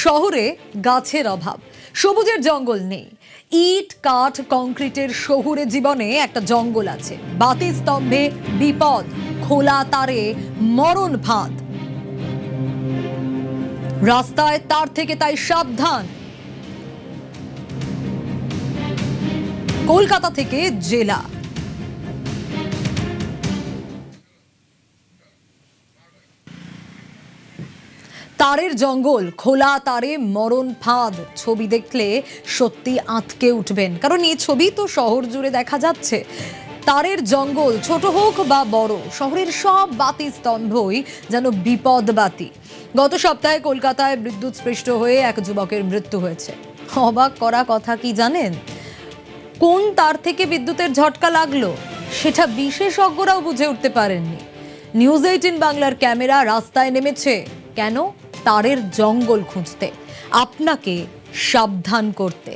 শহরে গাছের অভাব, সবুজের জঙ্গল নেই। ইট কাঠ কংক্রিটের শহুরে জীবনে একটা জঙ্গল আছে। বাতি স্তম্ভে বিপদ, খোলা তারে মরণ ফাঁদ। রাস্তায় তার থেকে তাই সাবধান। কলকাতা থেকে জেলা। তারের জঙ্গল, খোলা তারে মরণ ফাঁদ। ছবি দেখলে সত্যি আঁতকে উঠবেন, কারণ এই ছবি তো শহর জুড়ে দেখা যাচ্ছে। তারের জঙ্গল, ছোট হোক বা বড়, শহরের সব বাতি স্তম্ভই যেন বিপদ বাতি। গত সপ্তাহে কলকাতায় বিদ্যুৎ স্পৃষ্ট হয়ে এক যুবকের মৃত্যু হয়েছে। অবাক করা কথা কি জানেন? কোন তার থেকে বিদ্যুতের ঝটকা লাগলো সেটা বিশেষজ্ঞরাও বুঝে উঠতে পারেননি। নিউজ 18 বাংলার ক্যামেরা রাস্তায় নেমেছে কেন? তারের জঙ্গল খুঁজতে, আপনাকে সাবধান করতে।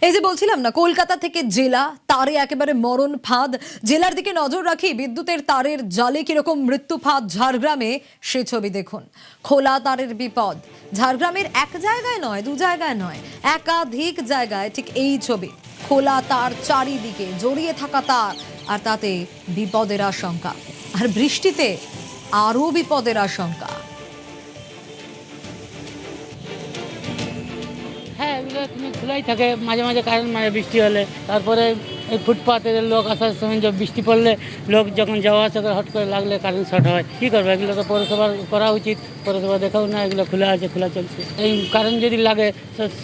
এই যে বলছিলাম না, কলকাতা থেকে জেলা, তারে একেবারে মরণ ফাঁদ। জেলার দিকে নজর রাখি, বিদ্যুতের তারের জালে কিরকম মৃত্যু ফাঁদ। ঝাড়গ্রামে সে ছবি দেখুন, খোলা তারের বিপদ। ঝাড়গ্রামের এক জায়গায় নয়, দু জায়গায় নয়, একাধিক জায়গায় ঠিক এই ছবি। খোলা তার, চারিদিকে জড়িয়ে থাকা তার, আর তাতে বিপদের আশঙ্কা। আর বৃষ্টিতে আরো বিপদের আশঙ্কা। হ্যাঁ, এগুলো এখানে খোলাই থাকে, মাঝে মাঝে কারেন্ট মারে বৃষ্টি হলে। তারপরে এই ফুটপাতে লোক আসার সময় বৃষ্টি পড়লে লোক যখন যাওয়া আসা করে হট করে লাগলে কারেন্ট শর্ট হয়। কী করবো? এগুলো তো পৌরসভার করা উচিত। পৌরসভা দেখাও না, এগুলো খোলা আছে, খোলা চলছে। এই কারেন্ট যদি লাগে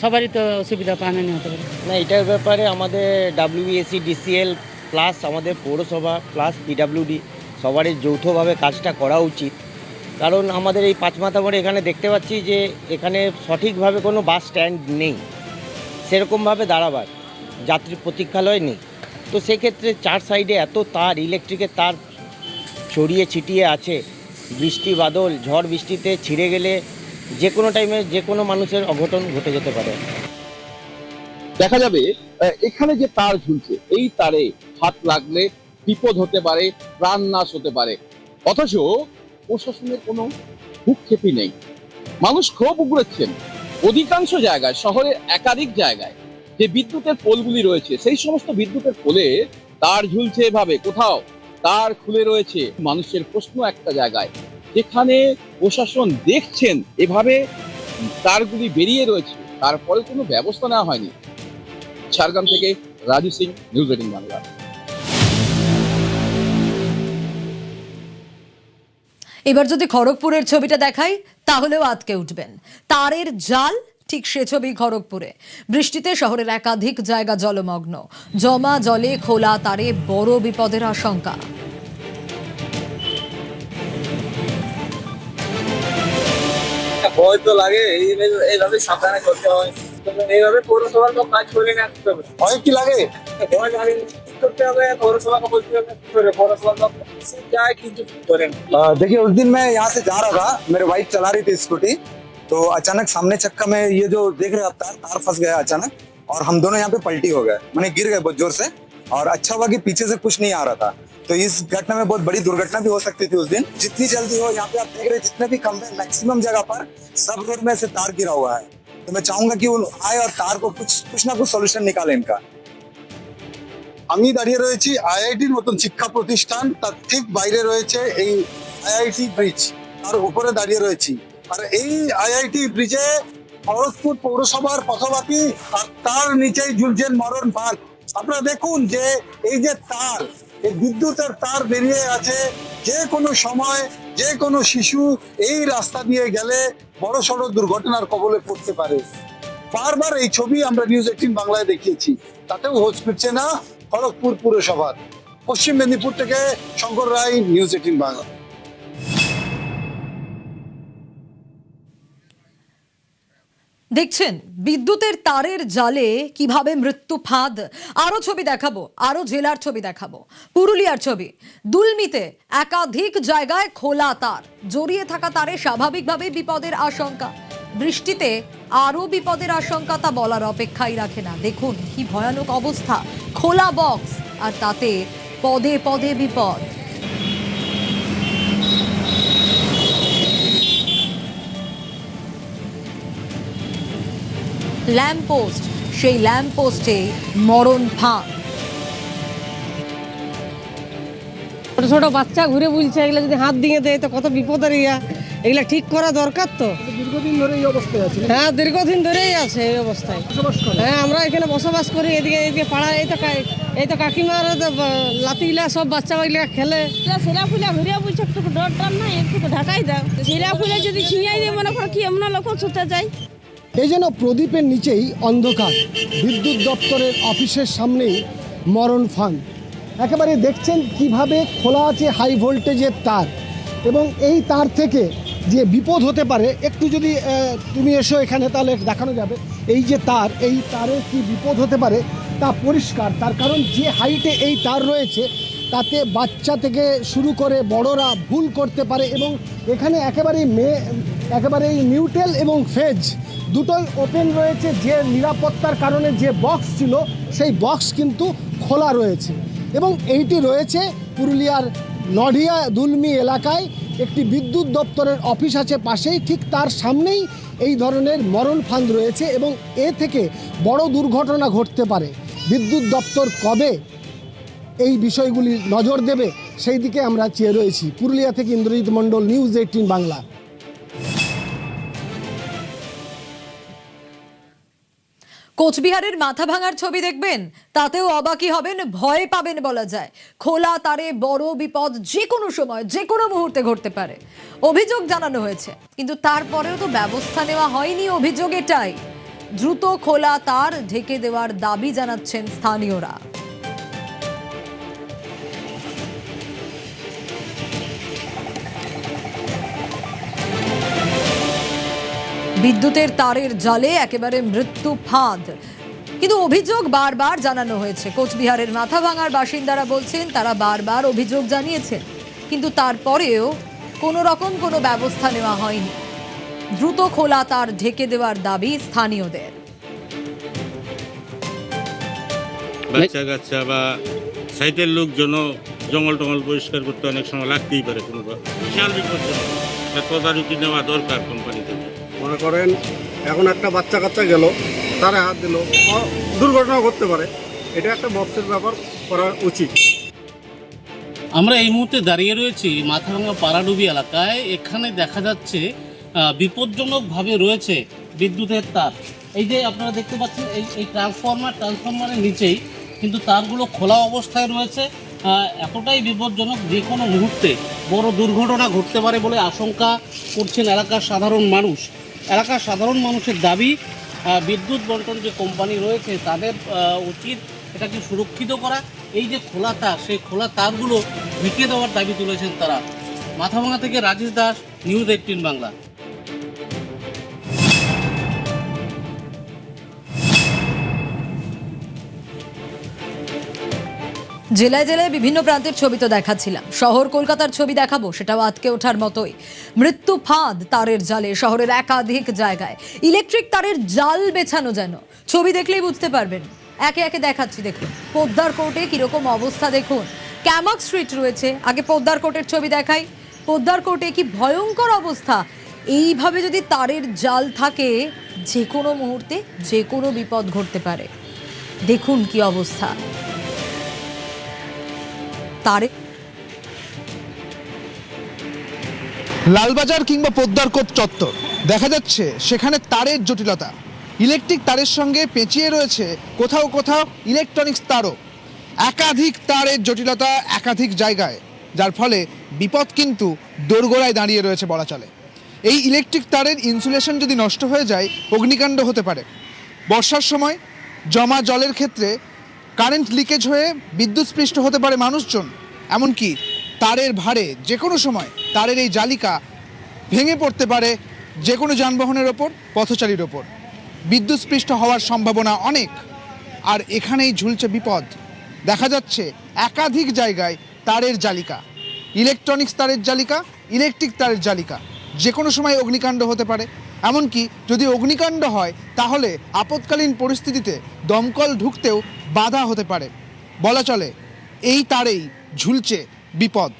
সবারই তো অসুবিধা পানি হতে পারে না। এটার ব্যাপারে আমাদের WESC, DCL প্লাস আমাদের পৌরসভা প্লাস PWD সবারই যৌথভাবে কাজটা করা উচিত। কারণ আমাদের এই পাঁচমাথা মোড়ে এখানে দেখতে পাচ্ছি যে এখানে সঠিকভাবে কোনো বাস স্ট্যান্ড নেই, সেরকমভাবে দাঁড়াবার যাত্রী প্রতীক্ষালয় নেই। তো সেক্ষেত্রে চার সাইডে এত তার, ইলেকট্রিকের তার ছড়িয়ে ছিটিয়ে আছে। বৃষ্টি বাদল, ঝড় বৃষ্টিতে ছিঁড়ে গেলে যে কোনো টাইমে যে কোনো মানুষের অঘটন ঘটে যেতে পারে। দেখা যাবে এখানে যে তার ঝুলছে, এই তারে হাত লাগলে বিপদ হতে পারে, প্রাণ নাশ হতে পারে। অথচ প্রশাসনের কোনো ভূক্ষেপই নেই। মানুষ ক্ষোভ উগড়েছেন অধিকাংশ জায়গায়, শহরের একাধিক জায়গায় যে বিদ্যুতের পোলগুলি রয়েছে, সেই সমস্ত বিদ্যুতের পোলে তার ঝুলছে এভাবে, কোথাও তার খুলে রয়েছে। মানুষের প্রশ্ন একটা জায়গায়, যেখানে প্রশাসন দেখছেন এভাবে তারগুলি বেরিয়ে রয়েছে, তারপরে কোনো ব্যবস্থা নেওয়া হয়নি। ঝাড়গ্রাম থেকে রাজু সিং, নিউজ 18 বাংলা। এবার যদি খড়গপুরের ছবিটা দেখাই তাহলেও আটকে উঠবেন। তারের জাল, ঠিক সে ছবি খড়গপুরে। বৃষ্টিতে শহরের একাধিক জায়গা জলমগ্ন। জমা জলে খোলা তারে বড় বিপদের আশঙ্কা। ভয় তো লাগে, এইভাবে সাবধানে করতে হয়। এইভাবে পৌরসভার তো কাজ করে না, ভয় কি লাগে? ভয় লাগে করতে হবে, पौरसभा को बोलते हैं पौरसभा का क्या है कि करें। देखिए, उस दिन मैं यहाँ से जा रहा था, मेरे वाइफ चला रही थी स्कूटी, तो अचानक सामने चक्का में ये जो देख रहे आप तार फंस गया अचानक, और हम दोनों यहाँ पे पलटी हो गए, मैंने गिर गए बहुत जोर से। और अच्छा हुआ कि पीछे से कुछ नहीं आ रहा था, तो इस घटना में बहुत बड़ी दुर्घटना भी हो सकती थी उस दिन। जितनी जल्दी हो, यहाँ पे आप देख रहे जितने भी खंभे, मैक्सिमम जगह पर सब रोड में से तार गिरा हुआ है। तो मैं चाहूंगा कि वो आए और तार को कुछ ना कुछ सॉल्यूशन निकाले इनका। আমি দাঁড়িয়ে রয়েছি আইআইটির মতন শিক্ষা প্রতিষ্ঠান, তার ঠিক বাইরে রয়েছে এই আইআইটি ব্রিজ, তার উপরে দাঁড়িয়ে রয়েছি। আর এই আইআইটি ব্রিজে খড়গপুর পৌরসভার পথবাতি, আর তার নিচেই ঝুলছেন মরণ ফাঁদ। আপনারা দেখুন যে এই যে তার, এই বিদ্যুতের তার বেরিয়ে আছে। যে কোনো সময় যে কোনো শিশু এই রাস্তা দিয়ে গেলে বড় সড় দুর্ঘটনার কবলে পড়তে পারে। বারবার এই ছবি আমরা নিউজ 18 বাংলায় দেখিয়েছি, তাতেও হোঁচ ফিরছে না খড়গপুর পুরসভার। পশ্চিম মেদিনীপুর থেকে শঙ্কর রায়, নিউজ 18 বাংলা। দেখছেন বিদ্যুতের তারের জালে কিভাবে মৃত্যু ফাঁদ। আরো ছবি দেখাবো, আরো জেলার ছবি দেখাবো। পুরুলিয়ার ছবি, দুলমিতে একাধিক জায়গায় খোলা তার, জড়িয়ে থাকা তারে স্বাভাবিকভাবে বিপদের আশঙ্কা। বৃষ্টিতে আরো বিপদের আশঙ্কা তা বলার অপেক্ষাই রাখে না। দেখুন কি ভয়ানক অবস্থা, খোলা বক্স আর তাতে পদে পদে বিপদ। ল্যাম্পপোস্ট, সেই ল্যাম্পপোস্টে মরণ ফাঁদ। ছোট ছোট বাচ্চা ঘুরে বুলছে, এগুলো যদি হাত দিয়ে দেয় তো কত বিপদের ইয়া, এগুলা ঠিক করা দরকার। তো দীর্ঘদিন ধরে এই অবস্থায় আছে। হ্যাঁ, দীর্ঘদিন ধরেই আছে এই অবস্থায়। হ্যাঁ, আমরা এখানে বসবাস করি, এদিকে পাড়া, এই তো কাকিমার লাতিগুলা সব বাচ্চা গুলা খেলে। শিলা ফুলা ঘুরে বুঝছে, একটু ডর নাই, একটু ঢাকাই দাও। শিলা ফুলে যদি ছিঁড়াই দিয়ে মনে করো কি এমন লোক ছুটে যায়। এই যেন প্রদীপের নিচেই অন্ধকার, বিদ্যুৎ দপ্তরের অফিসের সামনেই মরণ ফাঁদ। একেবারে দেখছেন কিভাবে খোলা আছে হাই ভোল্টেজের তার, এবং এই তার থেকে যে বিপদ হতে পারে, একটু যদি তুমি এসো এখানে তাহলে দেখানো যাবে। এই যে তার, এই তারে কি বিপদ হতে পারে তা পরিষ্কার। তার কারণ যে হাইটে এই তার রয়েছে তাতে বাচ্চা থেকে শুরু করে বড়রা ভুল করতে পারে, এবং এখানে একেবারেই নিউট্রাল এবং ফেজ দুটোই ওপেন রয়েছে। যে নিরাপত্তার কারণে যে বক্স ছিল সেই বক্স কিন্তু খোলা রয়েছে, এবং এইটি রয়েছে পুরুলিয়ার নডিয়া দুলমি এলাকায়। একটি বিদ্যুৎ দপ্তরের অফিস আছে পাশেই, ঠিক তার সামনেই এই ধরনের মরণ ফাঁদ রয়েছে, এবং এ থেকে বড় দুর্ঘটনা ঘটতে পারে। বিদ্যুৎ দপ্তর কবে এই বিষয়গুলি নজর দেবে সেই দিকে আমরা চেয়ে রয়েছি। পুরুলিয়া থেকে ইন্দ্রজিৎ মণ্ডল, নিউজ 18 বাংলা। কোচবিহারের মাথা ভাঙার ছবি দেখবেন, তাতেও অবাকই হবেন, ভয় পাবেন বলা যায়। খোলা তারে বড় বিপদ যে কোনো সময়, যে কোনো মুহূর্তে ঘটতে পারে। অভিযোগ জানানো হয়েছে, কিন্তু তারপরেও তো ব্যবস্থা নেওয়া হয়নি। অভিযোগ এটাই, দ্রুত খোলা তার ঢেকে দেওয়ার দাবি জানাচ্ছেন স্থানীয়রা। বিদ্যুতের তারের জালে একেবারে মৃত্যু ফাঁদ, কিন্তু অভিযোগ বারবার জানানো হয়েছে। কোচবিহারের মাথাভাঙার বাসিন্দারা বলছেন তারা বারবার অভিযোগ জানিয়েছেন, কিন্তু তারপরেও কোনো রকম কোনো ব্যবস্থা নেওয়া হয়নি। দ্রুত খোলা তার ঢেকে দেওয়ার দাবি স্থানীয়দের। বাচ্চা কাচ্চা বা সাইটের লোকজন জঙ্গল টঙ্গল পরিষ্কার করতে অনেক সময় লাগতেই পারে, কোনো বিশাল বিপজ্জনক। তদারকি নেওয়া দরকার কোম্পানি থেকে। মনে করেন এখন একটা বাচ্চা কাচ্চা গেল, তারা হাত দিল, দুর্ঘটনা ঘটতে পারে। এটা একটা বক্সের ব্যাপার করা উচিত। আমরা এই মুহূর্তে দাঁড়িয়ে রয়েছি মাথাভাঙা পাড়াডুবি এলাকায়। এখানে দেখা যাচ্ছে বিপজ্জনকভাবে রয়েছে বিদ্যুতের তার। এই যে আপনারা দেখতে পাচ্ছেন এই ট্রান্সফরমারের নিচেই কিন্তু তারগুলো খোলা অবস্থায় রয়েছে। এতটাই বিপজ্জনক, যে কোনো মুহূর্তে বড় দুর্ঘটনা ঘটতে পারে বলে আশঙ্কা করছেন এলাকার সাধারণ মানুষ। এলাকার সাধারণ মানুষের দাবি, বিদ্যুৎ বন্টন যে কোম্পানি রয়েছে তাদের উচিত এটাকে সুরক্ষিত করা। এই যে খোলা তার, সেই খোলা তারগুলো ঢেকে দেওয়ার দাবি তুলেছেন তারা। মাথাভাঙা থেকে রাজেশ দাস, নিউজ 18 বাংলা। জেলায় জেলায় বিভিন্ন প্রান্তের ছবি তো দেখাচ্ছিলাম, শহর কলকাতার ছবি দেখাবো, সেটাও আটকে ওঠার মতোই। মৃত্যু ফাঁদ তারের জালে শহরের একাধিক জায়গায়। ইলেকট্রিক তারের জাল বেছানো, যেন ছবি দেখলেই বুঝতে পারবেন। একে একে দেখাচ্ছি, দেখুন পোদ্দার কোর্টে কিরকম অবস্থা দেখুন। ক্যামাক স্ট্রিট রয়েছে, আগে পোদ্দার কোর্টের ছবি দেখাই। পোদ্দার কোর্টে কি ভয়ঙ্কর অবস্থা। এইভাবে যদি তারের জাল থাকে, যে কোনো মুহূর্তে যে কোনো বিপদ ঘটতে পারে। দেখুন কি অবস্থা। লালবাজার কিংবা পোদ্দারকোট চত্বর, দেখা যাচ্ছে সেখানে তারের জটিলতা। ইলেকট্রিক তারের সঙ্গে পেঁচিয়ে রয়েছে কোথাও কোথাও ইলেকট্রনিক্স তারও। একাধিক তারের জটিলতা একাধিক জায়গায়, যার ফলে বিপদ কিন্তু দোরগোড়ায় দাঁড়িয়ে রয়েছে বলা চলে। এই ইলেকট্রিক তারের ইনসুলেশন যদি নষ্ট হয়ে যায়, অগ্নিকাণ্ড হতে পারে। বর্ষার সময় জমা জলের ক্ষেত্রে কারেন্ট লিকেজ হয়ে বিদ্যুৎস্পৃষ্ট হতে পারে মানুষজন। এমনকি তারের ভারে যে কোনো সময় তারের এই জালিকা ভেঙে পড়তে পারে যে কোনো যানবাহনের ওপর, পথচারীর ওপর। বিদ্যুৎস্পৃষ্ট হওয়ার সম্ভাবনা অনেক। আর এখানেই ঝুলছে বিপদ। দেখা যাচ্ছে একাধিক জায়গায় তারের জালিকা, ইলেকট্রনিক্স তারের জালিকা, ইলেকট্রিক তারের জালিকা। যে কোনো সময় অগ্নিকাণ্ড হতে পারে। এমনকি যদি অগ্নিকাণ্ড হয় তাহলে আপৎকালীন পরিস্থিতিতে দমকল ঢুকতেও বাধা হতে পারে। বলা চলে এই তারেই ঝুলছে বিপদ।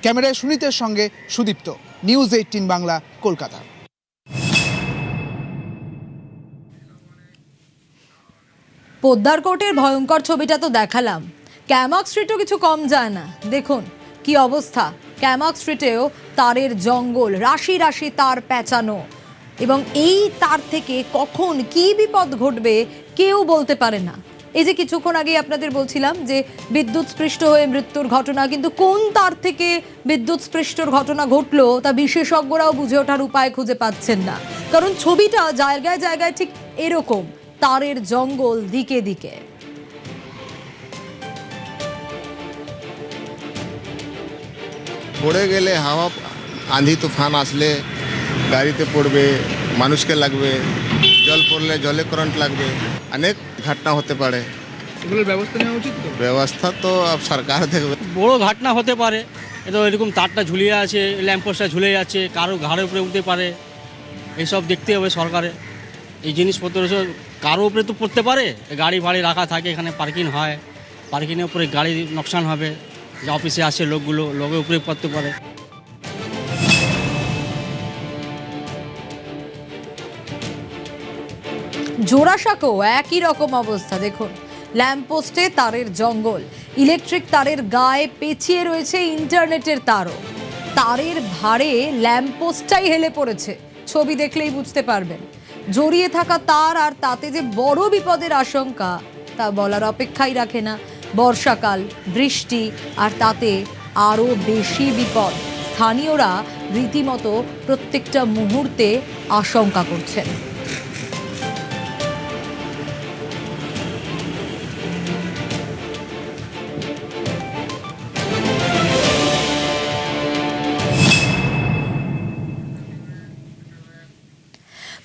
ক্যামেরায় সুনীতের সঙ্গে সুদীপ্ত, নিউজ 18 বাংলা, কলকাতা। পোদ্দার কোর্টের ভয়ঙ্কর ছবিটা তো দেখালাম, ক্যামক স্ট্রিটও কিছু কম যায় না। দেখুন কি অবস্থা, ক্যামক স্ট্রিটেও তারের জঙ্গল, রাশি রাশি তার পেঁচানো, এবং এই তার থেকে কখন কি বিপদ ঘটবে কেউ বলতে পারে না। এই যে কিছুক্ষণ আগে আপনাদের বলছিলাম যে বিদ্যুৎ স্পৃষ্ট হয়ে মৃত্যুর ঘটনা, কিন্তু কোন তার থেকে বিদ্যুৎ স্পৃষ্টর ঘটনা ঘটলো তা বিশেষজ্ঞরাও বুঝে ওঠার উপায় খুঁজে পাচ্ছেন না। কারণ ছবিটা জায়গায় জায়গায় ঠিক এরকম, তারের জঙ্গল দিকে দিকে। পড়ে গেলে হাওয়া আঁধি তুফান আসলে গাড়িতে পড়বে, মানুষকে লাগবে, জল পড়লে জলে কারেন্ট লাগবে, অনেক ঘটনা হতে পারে। এগুলোর ব্যবস্থা নেওয়া উচিত তো? ব্যবস্থা তো সরকার দেখবে। বড় ঘটনা হতে পারে, এটা এরকম তারটা ঝুলিয়ে আছে, ল্যাম্পপোস্টটা ঝুলে যাচ্ছে, কারো ঘাড়ের উপরে উঠতে পারে, এইসব দেখতে হবে সরকারে। এই জিনিসপত্র কারো উপরে তো পড়তে পারে, গাড়ি ফাড়ি রাখা থাকে, এখানে পার্কিং হয়, পার্কিংয়ের উপরে গাড়ি নোকসান হবে, যে অফিসে আসে লোকগুলো, লোকের উপরে পড়তে পারে। জোড়াসাঁকো একই রকম অবস্থা। দেখুন ল্যাম্পপোস্টে তারের জঙ্গল, ইলেকট্রিক তারের গায়ে পেঁচিয়ে রয়েছে ইন্টারনেটের তারও। তারের ভারে ল্যাম্পপোস্টটাই হেলে পড়েছে, ছবি দেখলেই বুঝতে পারবেন। জড়িয়ে থাকা তার আর তাতে যে বড় বিপদের আশঙ্কা তা বলার অপেক্ষাই রাখে না। বর্ষাকাল, বৃষ্টি, আর তাতে আরও বেশি বিপদ। স্থানীয়রা রীতিমতো প্রত্যেকটা মুহূর্তে আশঙ্কা করছেন।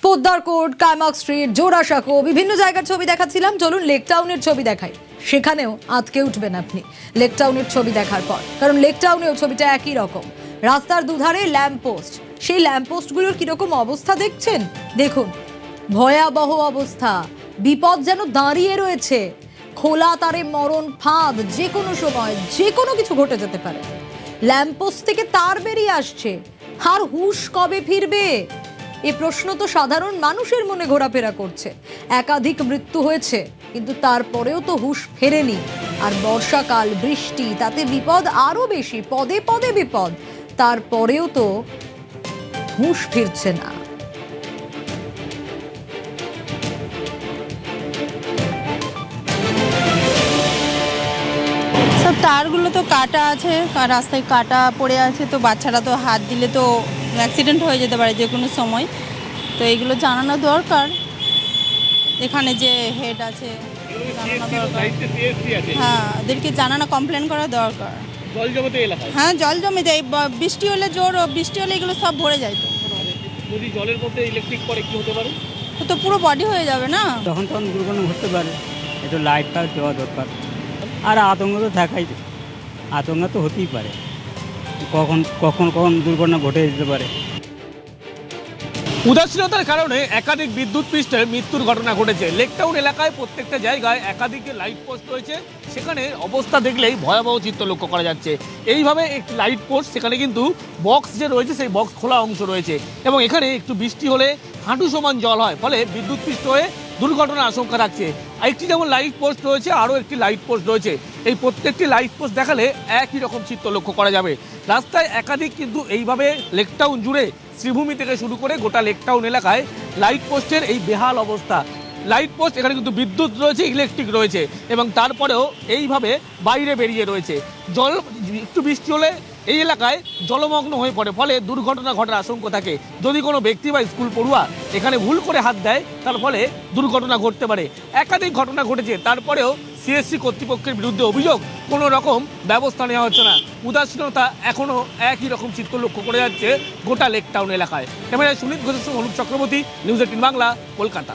পোদ্দার কোর্ট, কায়মাক স্ট্রিট, জোড়াসাঁকো, বিভিন্ন জায়গার ছবি দেখাচ্ছিলাম। চলুন লেক টাউনের ছবি দেখাই, সেখানেও আটকে উঠবেন আপনি লেক টাউনের ছবি দেখার পর। কারণ লেক টাউনেও ছবিটা একই রকম, রাস্তার দুধারে ল্যাম্পপোস্ট। সেই ল্যাম্পপোস্টগুলোর কিরকম অবস্থা দেখছেন, দেখুন ভয়াবহ অবস্থা। বিপদ যেন দাঁড়িয়ে রয়েছে, খোলা তারে মরণ ফাঁদ, যে কোনো সময় যে কোনো কিছু ঘটে যেতে পারে। ল্যাম্পপোস্ট থেকে তার বেরিয়ে আসছে, আর হুঁশ কবে ফিরবে এ প্রশ্ন তো সাধারণ মানুষের মনে ঘোরাফেরা করছে। একাধিক মৃত্যু হয়েছে, কিন্তু তারপরেও তো হুঁশ ফেরেনি। আর বর্ষাকাল, বৃষ্টি, তাতে বিপদ আরো বেশি, পদে পদে বিপদ, তারপরেও তো হুঁশ ফিরছে না। সব তারগুলো তো কাটা আছে, রাস্তায় কাটা পড়ে আছে, তো বাচ্চারা তো হাত দিলে তো অ্যাক্সিডেন্ট হয়ে যেতে পারে যে কোনো সময়। তো এইগুলো জানানো দরকার, এখানে যে হেড আছে জানানো দরকার। হ্যাঁ, ওদেরকে জানানো, কমপ্লেন করা দরকার। জল জমে তো এলাকায়, হ্যাঁ জল জমে যায়, বৃষ্টি হলে, জোর বৃষ্টি হলে এগুলো সব ভরে যায়। তো যদি জলের মধ্যে ইলেকট্রিক পড়ে কি হতে পারে? তো পুরো বডি হয়ে যাবে না। তখন দুর্ঘটনা ঘটতে পারে, একটু লাইট ফাইট দেওয়া দরকার। আর আতঙ্ক তো থাকাই, আতঙ্ক তো হতেই পারে, কখন কখন কখন দুর্ঘটনা ঘটে যেতে পারে। উদাসীনতার কারণে একাধিক বিদ্যুৎ পৃষ্ঠে মৃত্যুর ঘটনা ঘটেছে। লেকটাউন এলাকায় প্রত্যেকটা জায়গায় একাধিক লাইট পোস্ট রয়েছে, সেখানে অবস্থা দেখলেই ভয়াবহ চিত্র লক্ষ্য করা যাচ্ছে। এইভাবে একটি লাইট পোস্ট, সেখানে কিন্তু বক্স যে রয়েছে সেই বক্স খোলা অংশ রয়েছে, এবং এখানে একটু বৃষ্টি হলে হাঁটু সমান জল হয়, ফলে বিদ্যুৎ পৃষ্ঠ হয়ে দুর্ঘটনার আশঙ্কা থাকছে। একটি যেমন লাইট পোস্ট রয়েছে, আরও একটি লাইট পোস্ট রয়েছে। এই প্রত্যেকটি লাইট পোস্ট দেখালে একই রকম চিত্র লক্ষ্য করা যাবে। রাস্তায় একাধিক কিন্তু এইভাবে লেকটাউন জুড়ে, শ্রীভূমি থেকে শুরু করে গোটা লেকটাউন এলাকায় লাইট পোস্টের এই বেহাল অবস্থা। লাইট পোস্ট, এখানে কিন্তু বিদ্যুৎ রয়েছে, ইলেকট্রিক রয়েছে, এবং তারপরেও এইভাবে বাইরে বেরিয়ে রয়েছে। জল, একটু বৃষ্টি হলে এই এলাকায় জলমগ্ন হয়ে পড়ে, ফলে দুর্ঘটনা ঘটার আশঙ্কা থাকে। যদি কোনো ব্যক্তি বা স্কুল পড়ুয়া এখানে ভুল করে হাত দেয়, তার ফলে দুর্ঘটনা ঘটতে পারে। একাধিক ঘটনা ঘটেছে, তারপরেও সিএসসি কর্তৃপক্ষের বিরুদ্ধে অভিযোগ, কোনো রকম ব্যবস্থা নেওয়া হচ্ছে না। উদাসীনতা এখনও একই রকম চিত্র লক্ষ্য করে যাচ্ছে গোটা লেকটাউন এলাকায়। ক্যামেরায় সুনীত ঘোষের সঙ্গে অনুপ চক্রবর্তী, নিউজ 18 বাংলা, কলকাতা।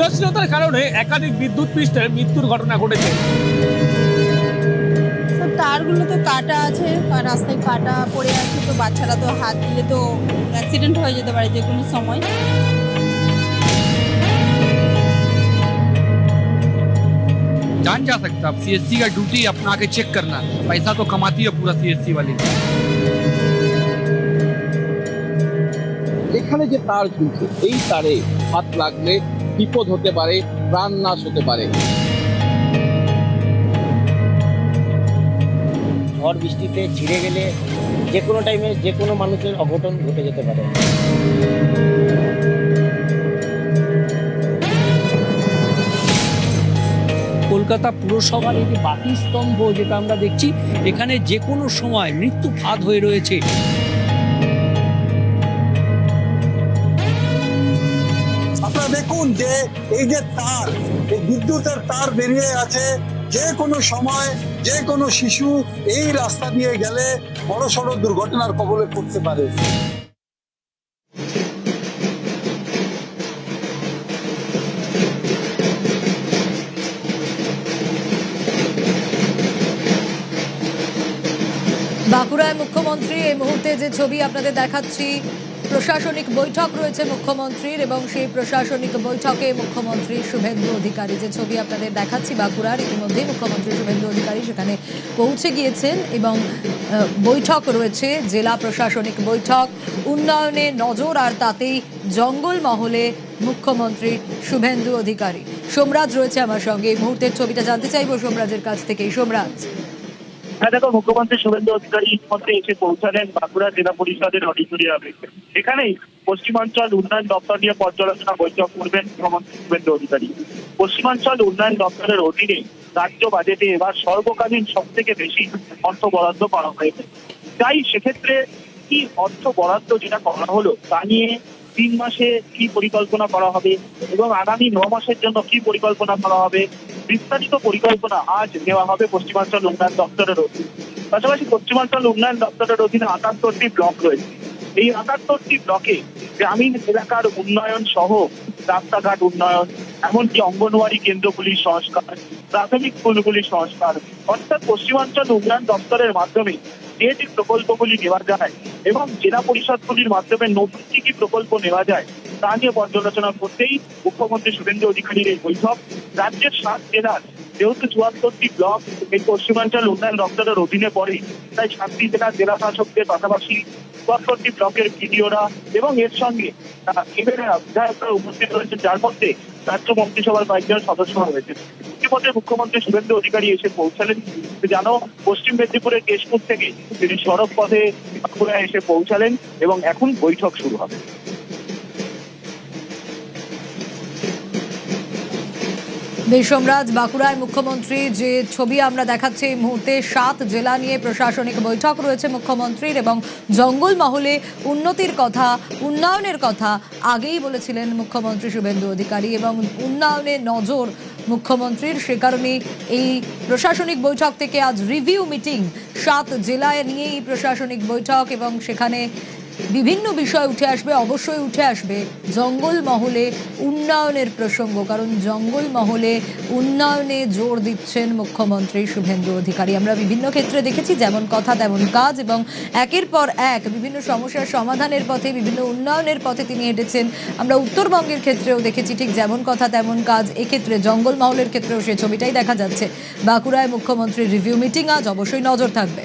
উদাসীনতার কারণে একাধিক বিদ্যুৎ পৃষ্ঠের মৃত্যুর ঘটনা ঘটেছে। সব তারগুলো তো কাটা আছে, রাস্তায় কাটা পড়ে আছে, তো বাচ্চারা তো হাত দিলে তো অ্যাক্সিডেন্ট হয়ে যেতে পারে যে কোনো সময়। जान जा सकता है। सीएससी का ड्यूटी अपना के चेक करना, पैसा तो कमाती है पूरा सीएससी वाली। এখানে যে তার ঝুলছে এই তারে হাত লাগলে বিপদ হতে পারে, প্রাণ নাশ হতে পারে। ঝড় বৃষ্টিতে ছিঁড়ে গেলে যে কোনো টাইমে যে কোনো মানুষের অঘটন ঘটে যেতে পারে। কলকাতা পুরসভার এই যে বাতিস্তম্ভ যেটা আমরা দেখছি, এখানে যে কোনো সময় মৃত্যু ফাঁদ হয়ে রয়েছে। আপনারা দেখুন যে এই যে তার, এই বিদ্যুতের তার বেরিয়ে আছে, যে কোনো সময় যে কোনো শিশু এই রাস্তা দিয়ে গেলে বড়সড় দুর্ঘটনার কবলে পড়তে পারে। বাঁকুড়ায় মুখ্যমন্ত্রী এই মুহূর্তে যে ছবি আপনাদের দেখাচ্ছি, প্রশাসনিক বৈঠক রয়েছে মুখ্যমন্ত্রীর এবং সেই প্রশাসনিক বৈঠকে মুখ্যমন্ত্রী শুভেন্দু অধিকারী, যে ছবি আপনাদের দেখাচ্ছি বাঁকুড়ার, ইতিমধ্যে মুখ্যমন্ত্রী শুভেন্দু অধিকারী সেখানে পৌঁছে গিয়েছেন এবং বৈঠক রয়েছে, জেলা প্রশাসনিক বৈঠক, উন্নয়নে নজর আর তাতেই জঙ্গলমহলে মুখ্যমন্ত্রী শুভেন্দু অধিকারী। সোমরাজ রয়েছে আমার সঙ্গে, এই মুহূর্তের ছবিটা জানতে চাইবো সোমরাজের কাছ থেকে। সোমরাজ, হ্যাঁ দেখো, মুখ্যমন্ত্রী শুভেন্দু অধিকারী ইতিমধ্যে এসে পৌঁছালেন বাঁকুড়া জেলা পরিষদের অডিটোরিয়ামে। এখানেই পশ্চিমাঞ্চল উন্নয়ন দপ্তর নিয়ে পর্যালোচনা বৈঠক করবেন মুখ্যমন্ত্রী শুভেন্দু অধিকারী। পশ্চিমাঞ্চল উন্নয়ন দপ্তরের অধীনে রাজ্য বাজেটে এবার সর্বকালীন সব থেকে বেশি অর্থ বরাদ্দ করা হয়েছে। তাই সেক্ষেত্রে কি অর্থ বরাদ্দ যেটা করা হলো তা নিয়ে 3 মাসে কি পরিকল্পনা করা হবে এবং আগামী 9 মাসের জন্য কি পরিকল্পনা করা হবে, বিস্তারিত পরিকল্পনা আজ নেওয়া হবে পশ্চিমাঞ্চল উন্নয়ন দপ্তরের অধীনে। পাশাপাশি পশ্চিমাঞ্চল উন্নয়ন দপ্তরের অধীনে 78টি ব্লক রয়েছে। এই 78টি ব্লকে গ্রামীণ এলাকার উন্নয়ন সহ রাস্তাঘাট উন্নয়ন, এমনকি অঙ্গনওয়াড়ি কেন্দ্রগুলির সংস্কার, প্রাথমিক স্কুলগুলির সংস্কার, অর্থাৎ পশ্চিমাঞ্চল উন্নয়ন দপ্তরের মাধ্যমে যে যে প্রকল্পগুলি নেওয়া যায় এবং জেলা পরিষদগুলির মাধ্যমে নতুন কি কি প্রকল্প নেওয়া যায় তা নিয়ে পর্যালোচনা করতেই মুখ্যমন্ত্রী শুভেন্দু অধিকারীর এই বৈঠক। রাজ্যের 7 জেলার যেহেতু 74টি ব্লক এই পশ্চিমাঞ্চল উন্নয়ন দপ্তরের অধীনে পড়ে, তাই 7টি জেলার জেলা শাসকদের পাশাপাশি 74টি ব্লকের ভিডিওরা এবং এর সঙ্গে বিধায়করা উপস্থিত রয়েছেন, যার মধ্যে রাজ্য মন্ত্রিসভার কয়েকজন সদস্য রয়েছে। ইতিমধ্যে মুখ্যমন্ত্রী শুভেন্দু অধিকারী এসে পৌঁছালেন। জানো, পশ্চিম মেদিনীপুরের কেশপুর থেকে তিনি সড়ক পথে বাঁকুড়ায় এসে পৌঁছালেন এবং এখন বৈঠক শুরু হবে। সোমরাজ, বাঁকুড়ায় মুখ্যমন্ত্রী যে ছবি আমরা দেখাচ্ছি এই মুহূর্তে, 7 জেলা নিয়ে প্রশাসনিক বৈঠক রয়েছে মুখ্যমন্ত্রীর এবং জঙ্গলমহলে উন্নতির কথা, উন্নয়নের কথা আগেই বলেছিলেন মুখ্যমন্ত্রী শুভেন্দু অধিকারী এবং উন্নয়নে নজর মুখ্যমন্ত্রীর। সে কারণেই এই প্রশাসনিক বৈঠক থেকে আজ রিভিউ মিটিং, 7 জেলায় নিয়েই প্রশাসনিক বৈঠক এবং সেখানে বিভিন্ন বিষয় উঠে আসবে, অবশ্যই উঠে আসবে জঙ্গলমহলে উন্নয়নের প্রসঙ্গ, কারণ জঙ্গলমহলে উন্নয়নে জোর দিচ্ছেন মুখ্যমন্ত্রী শুভেন্দু অধিকারী। আমরা বিভিন্ন ক্ষেত্রে দেখেছি যেমন কথা তেমন কাজ এবং একের পর এক বিভিন্ন সমস্যার সমাধানের পথে, বিভিন্ন উন্নয়নের পথে তিনি হেঁটেছেন। আমরা উত্তরবঙ্গের ক্ষেত্রেও দেখেছি ঠিক যেমন কথা তেমন কাজ, এক্ষেত্রে জঙ্গলমহলের ক্ষেত্রেও সে ছবিটাই দেখা যাচ্ছে। বাঁকুড়ায় মুখ্যমন্ত্রীর রিভিউ মিটিং, আজ অবশ্যই নজর থাকবে।